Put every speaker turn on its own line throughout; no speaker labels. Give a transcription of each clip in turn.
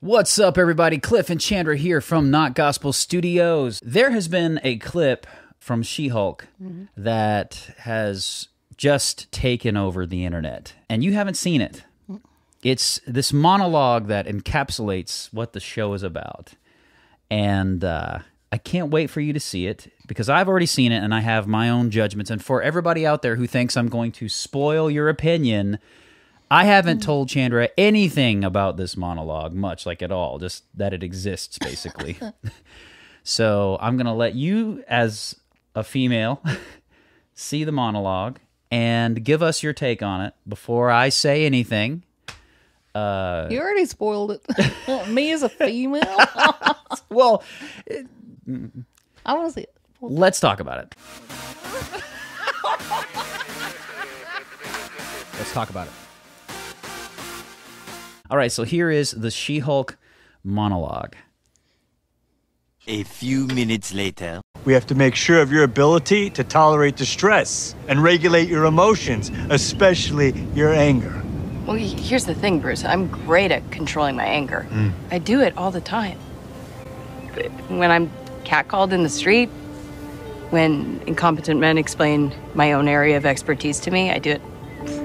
What's up, everybody? Cliff and Chandra here from Not Gospel Studios. There has been a clip from She-Hulk that has just taken over the internet, and you haven't seen it. It's this monologue that encapsulates what the show is about, and I can't wait for you to see it, because I've already seen it, and I have my own judgments, and for everybody out there who thinks I'm going to spoil your opinion, I haven't told Chandra anything about this monologue, much like at all, just that it exists, basically. So I'm going to let you, as a female, see the monologue and give us your take on it before I say anything.
You already spoiled it. Me as a female?
Well,
I want to see it.
Let's talk about it. Let's talk about it. All right, so here is the She-Hulk monologue.
A few minutes later.
We have to make sure of your ability to tolerate distress and regulate your emotions, especially your anger.
Well, here's the thing, Bruce. I'm great at controlling my anger. I do it all the time. When I'm catcalled in the street, when incompetent men explain my own area of expertise to me, I do it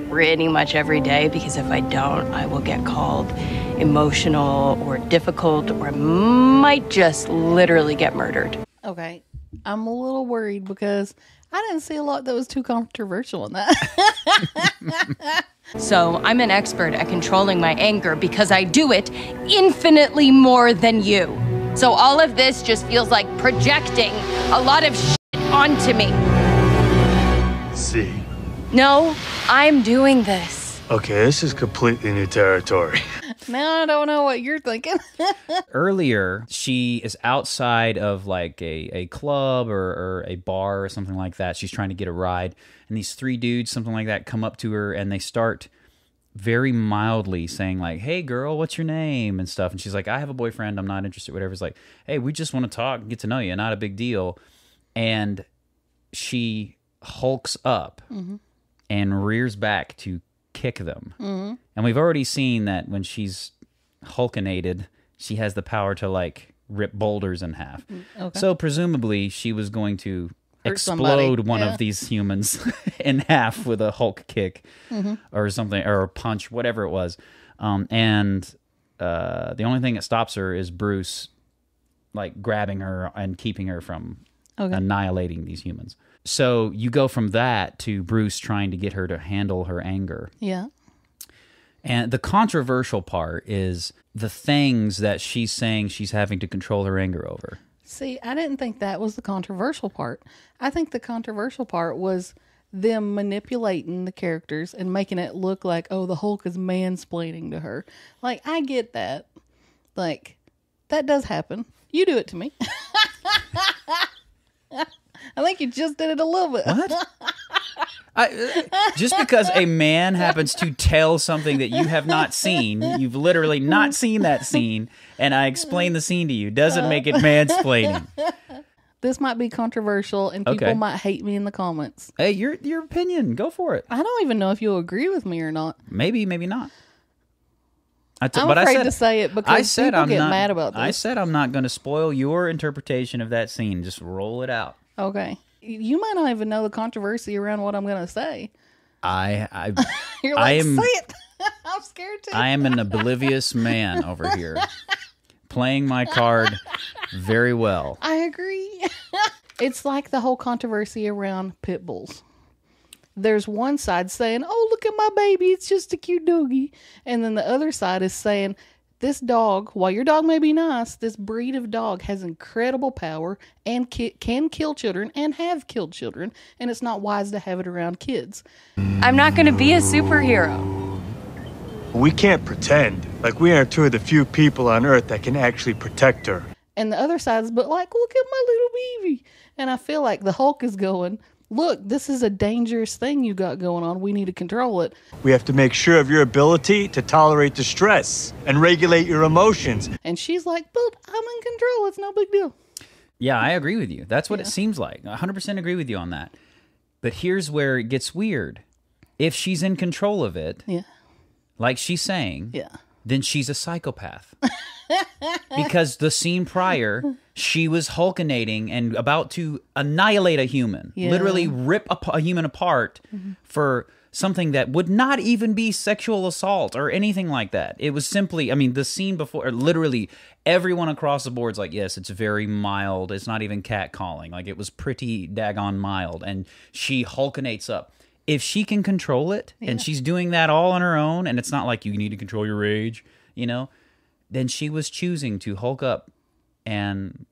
pretty much every day, because if I don't, I will get called emotional or difficult, or I might just literally get murdered.
Okay. I'm a little worried because I didn't see a lot that was too controversial in that.
So I'm an expert at controlling my anger because I do it infinitely more than you. So all of this just feels like projecting a lot of shit onto me.
See.
No, I'm doing this.
Okay, this is completely new territory.
Now I don't know what you're thinking.
Earlier, she is outside of like a club or a bar or something like that. She's trying to get a ride, and these three dudes, something like that, come up to her, and they start very mildly saying like, "Hey girl, what's your name?" and stuff. And she's like, "I have a boyfriend, I'm not interested," whatever. It's like, "Hey, we just want to talk and get to know you, not a big deal." And she hulks up and rears back to kick them. And we've already seen that when she's Hulkinated, she has the power to like rip boulders in half. Okay. So presumably she was going to explode one of these humans in half with a Hulk kick or something, or a punch, whatever it was. And the only thing that stops her is Bruce like grabbing her and keeping her from annihilating these humans. So you go from that to Bruce trying to get her to handle her anger.
Yeah.
And the controversial part is the things that she's saying she's having to control her anger over.
See, I didn't think that was the controversial part. I think the controversial part was them manipulating the characters and making it look like, oh, the Hulk is mansplaining to her. Like, I get that. Like, that does happen. You do it to me. I think you just did it a little bit.
What? Just because a man happens to tell something that you have not seen, you've literally not seen that scene, and I explain the scene to you, doesn't make it mansplaining.
This might be controversial, and people might hate me in the comments.
Hey, your opinion, go for it.
I don't even know if you'll agree with me or not.
Maybe, maybe not.
I'm afraid to say it because people get mad about this.
I said I'm not going to spoil your interpretation of that scene. Just roll it out.
Okay. You might not even know the controversy around what I'm going to say.
You're
like, say it. I'm scared too.
I am an oblivious man over here, playing my card very well.
I agree. It's like the whole controversy around pit bulls. There's one side saying, "Oh, look at my baby, it's just a cute doggy," and then the other side is saying, this dog, while your dog may be nice, this breed of dog has incredible power and can kill children and have killed children, and it's not wise to have it around kids.
I'm not going to be a superhero.
We can't pretend like we are two of the few people on Earth that can actually protect her.
And the other side is, but like, look at my little baby. And I feel like the Hulk is going, look, this is a dangerous thing you got going on. We need to control it.
We have to make sure of your ability to tolerate distress and regulate your emotions.
And she's like, but I'm in control. It's no big deal.
Yeah, I agree with you. That's what it seems like. 100% agree with you on that. But here's where it gets weird. If she's in control of it, like she's saying, then she's a psychopath. Because the scene prior, she was Hulkinating and about to annihilate a human, literally rip a human apart for something that would not even be sexual assault or anything like that. It was simply, I mean, the scene before, literally everyone across the board's like, yes, it's very mild. It's not even catcalling. Like, it was pretty daggone mild. And she Hulkinates up. If she can control it, and she's doing that all on her own, and it's not like you need to control your rage, you know, then she was choosing to Hulk up and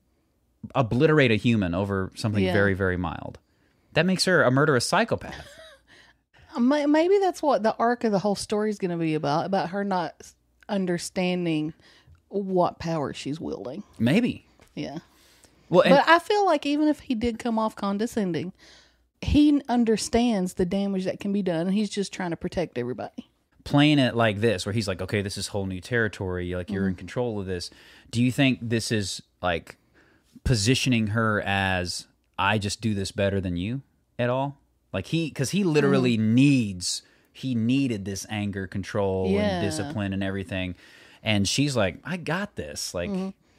obliterate a human over something very, very mild. That makes her a murderous psychopath.
Maybe that's what the arc of the whole story is going to be about her not understanding what power she's wielding.
Maybe.
Yeah.
Well,
but I feel like even if he did come off condescending, he understands the damage that can be done, and he's just trying to protect everybody.
Playing it like this, where he's like, okay, this is whole new territory, like you're in control of this. Do you think this is like positioning her as, I just do this better than you at all? Like because he literally needed this anger control and discipline and everything. And she's like, I got this. Like,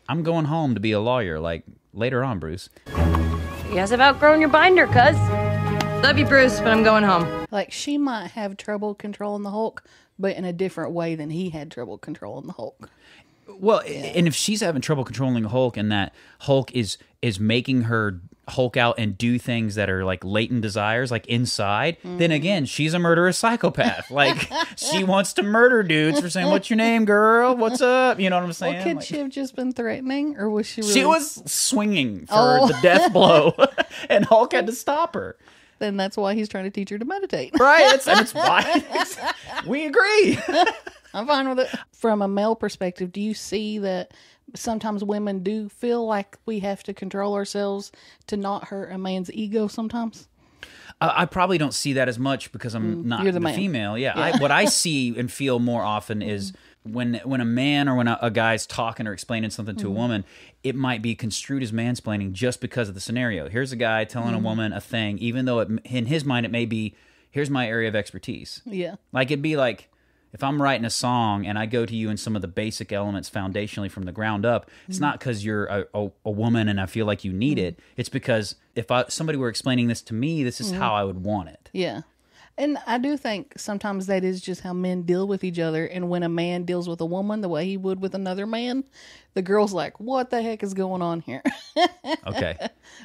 I'm going home to be a lawyer. Like, later on, Bruce.
You guys have outgrown your binder, cuz. Love you, Bruce, but I'm going home.
Like, she might have trouble controlling the Hulk, but in a different way than he had trouble controlling the Hulk.
Well, and if she's having trouble controlling Hulk, and that Hulk is making her Hulk out and do things that are like latent desires, like inside, then again, she's a murderous psychopath. Like, she wants to murder dudes for saying, "What's your name, girl? What's up?" You know what I'm saying?
Well, could she have just been threatening, or was she really...
She was swinging for the death blow, and Hulk had to stop her.
Then that's why he's trying to teach her to meditate.
Right, that's why. We agree.
I'm fine with it. From a male perspective, do you see that sometimes women do feel like we have to control ourselves to not hurt a man's ego sometimes?
I probably don't see that as much because I'm not the female. Yeah. What I see and feel more often is when a man or when a guy's talking or explaining something to a woman, it might be construed as mansplaining just because of the scenario. Here's a guy telling a woman a thing, even though in his mind it may be, here's my area of expertise. Yeah. Like, it'd be like, if I'm writing a song and I go to you in some of the basic elements foundationally from the ground up, it's not because you're a woman and I feel like you need it. It's because if somebody were explaining this to me, this is how I would want it.
Yeah. And I do think sometimes that is just how men deal with each other. And when a man deals with a woman the way he would with another man, the girl's like, what the heck is going on here?
Okay.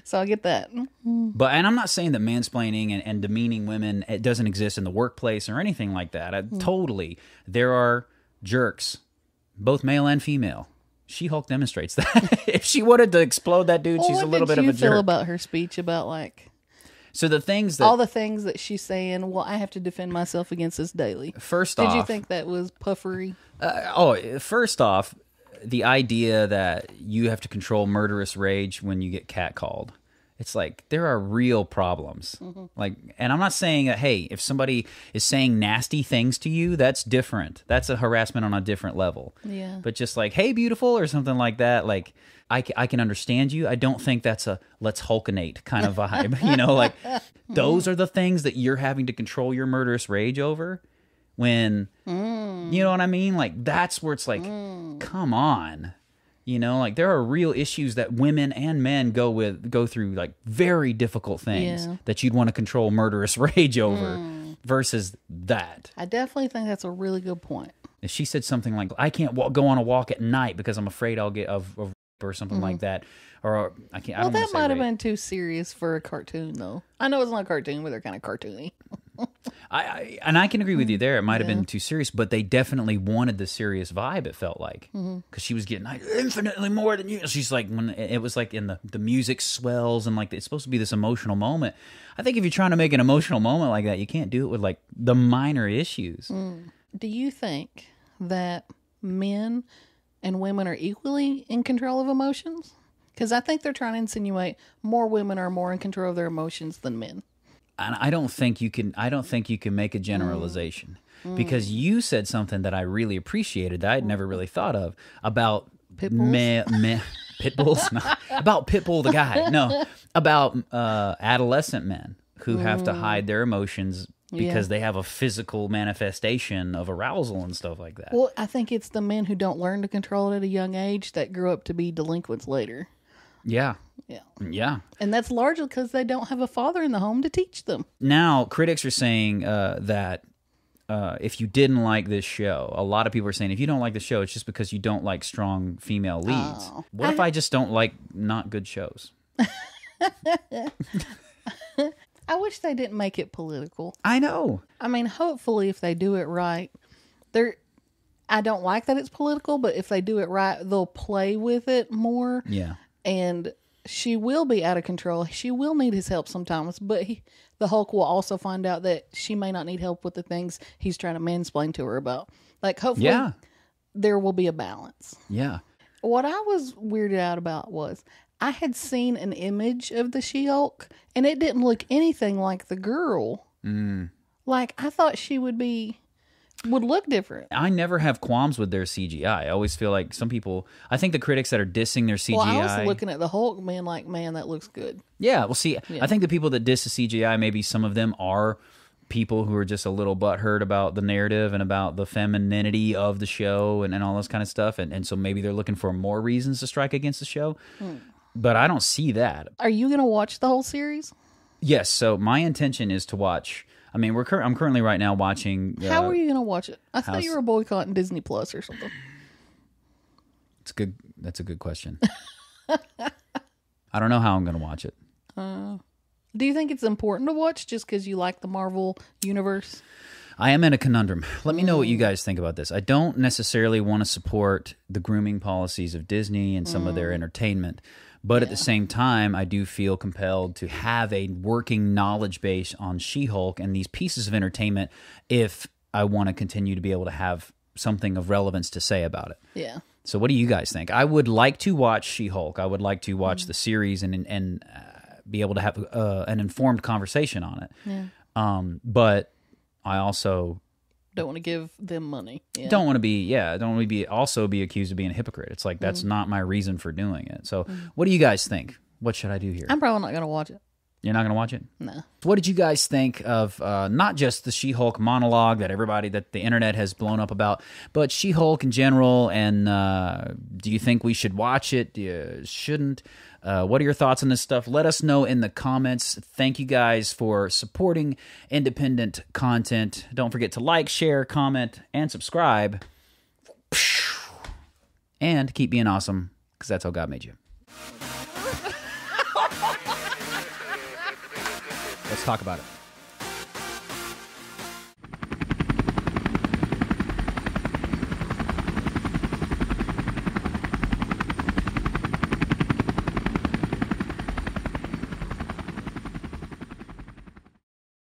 So I get that.
But, and I'm not saying that mansplaining and demeaning women, it doesn't exist in the workplace or anything like that. Totally. There are jerks, both male and female. She-Hulk demonstrates that. If she wanted to explode that dude, she's a little bit of a jerk.
What did you feel about her speech about, like...
So the things that...
all the things that she's saying, well, I have to defend myself against this daily.
First off...
did you think that was puffery?
First off, the idea that you have to control murderous rage when you get catcalled. It's like, there are real problems. Like, and I'm not saying that, hey, if somebody is saying nasty things to you, that's different. That's a harassment on a different level. Yeah. But just like, hey, beautiful, or something like that, like... I can understand you. I don't think that's a let's Hulkinate kind of vibe. You know, like, those are the things that you're having to control your murderous rage over when, you know what I mean? Like, that's where it's like, come on. You know, like, there are real issues that women and men go through, like, very difficult things that you'd want to control murderous rage over versus that.
I definitely think that's a really good point.
If she said something like, I can't go on a walk at night because I'm afraid I'll get of or something like that, or I can't.
Well, that might have been too serious for a cartoon, though. I know it's not a cartoon, but they're kind of cartoony.
I can agree with you there. It might have been too serious, but they definitely wanted the serious vibe. It felt like because she was getting infinitely more than you. She's like, when it was like in the music swells and like it's supposed to be this emotional moment. I think if you're trying to make an emotional moment like that, you can't do it with like the minor issues.
Do you think that men and women are equally in control of emotions? Because I think they're trying to insinuate more women are more in control of their emotions than men.
And I don't think you can make a generalization because you said something that I really appreciated that I'd never really thought of about pit bulls, no, about Pitbull the guy, no, about adolescent men who have to hide their emotions because they have a physical manifestation of arousal and stuff like that.
Well, I think it's the men who don't learn to control it at a young age that grow up to be delinquents later.
Yeah.
Yeah.
Yeah.
And that's largely because they don't have a father in the home to teach them.
Now, critics are saying that if you didn't like this show, a lot of people are saying if you don't like the show, it's just because you don't like strong female leads.
Oh.
What if I just don't like not good shows?
I wish they didn't make it political.
I know.
I mean, hopefully if they do it right, I don't like that it's political, but if they do it right, they'll play with it more.
Yeah.
And she will be out of control. She will need his help sometimes, but the Hulk will also find out that she may not need help with the things he's trying to mansplain to her about. Like, hopefully there will be a balance.
Yeah.
What I was weirded out about was I had seen an image of the She-Hulk, and it didn't look anything like the girl. Like, I thought she would look different.
I never have qualms with their CGI. I always feel like some people, I think the critics that are dissing their CGI.
Well, I was looking at the Hulk, man, like, man, that looks good.
Yeah, well, see, I think the people that diss the CGI, maybe some of them are people who are just a little butthurt about the narrative and about the femininity of the show and all this kind of stuff. And so maybe they're looking for more reasons to strike against the show. But I don't see that.
Are you going to watch the whole series?
Yes, so my intention is to watch. I mean, I'm currently right now watching.
How are you going to watch it? I thought
House-
you were boycotting Disney Plus or something.
It's good. That's a good question. I don't know how I'm going to watch it.
Do you think it's important to watch just because you like the Marvel universe?
I am in a conundrum. Let me know what you guys think about this. I don't necessarily want to support the grooming policies of Disney and some of their entertainment. But at the same time, I do feel compelled to have a working knowledge base on She-Hulk and these pieces of entertainment if I want to continue to be able to have something of relevance to say about it.
Yeah.
So what do you guys think? I would like to watch She-Hulk. I would like to watch the series and be able to have an informed conversation on it.
Yeah.
But I also
don't want to give them money. Yeah.
Don't want to be also be accused of being a hypocrite. It's like that's not my reason for doing it. So what do you guys think? What should I do here?
I'm probably not going to watch it.
You're not going to watch it?
No.
What did you guys think of not just the She-Hulk monologue that the internet has blown up about, but She-Hulk in general? And do you think we should watch it? Do you shouldn't? What are your thoughts on this stuff? Let us know in the comments. Thank you guys for supporting independent content. Don't forget to like, share, comment, and subscribe. And keep being awesome, because that's how God made you. Let's talk about it.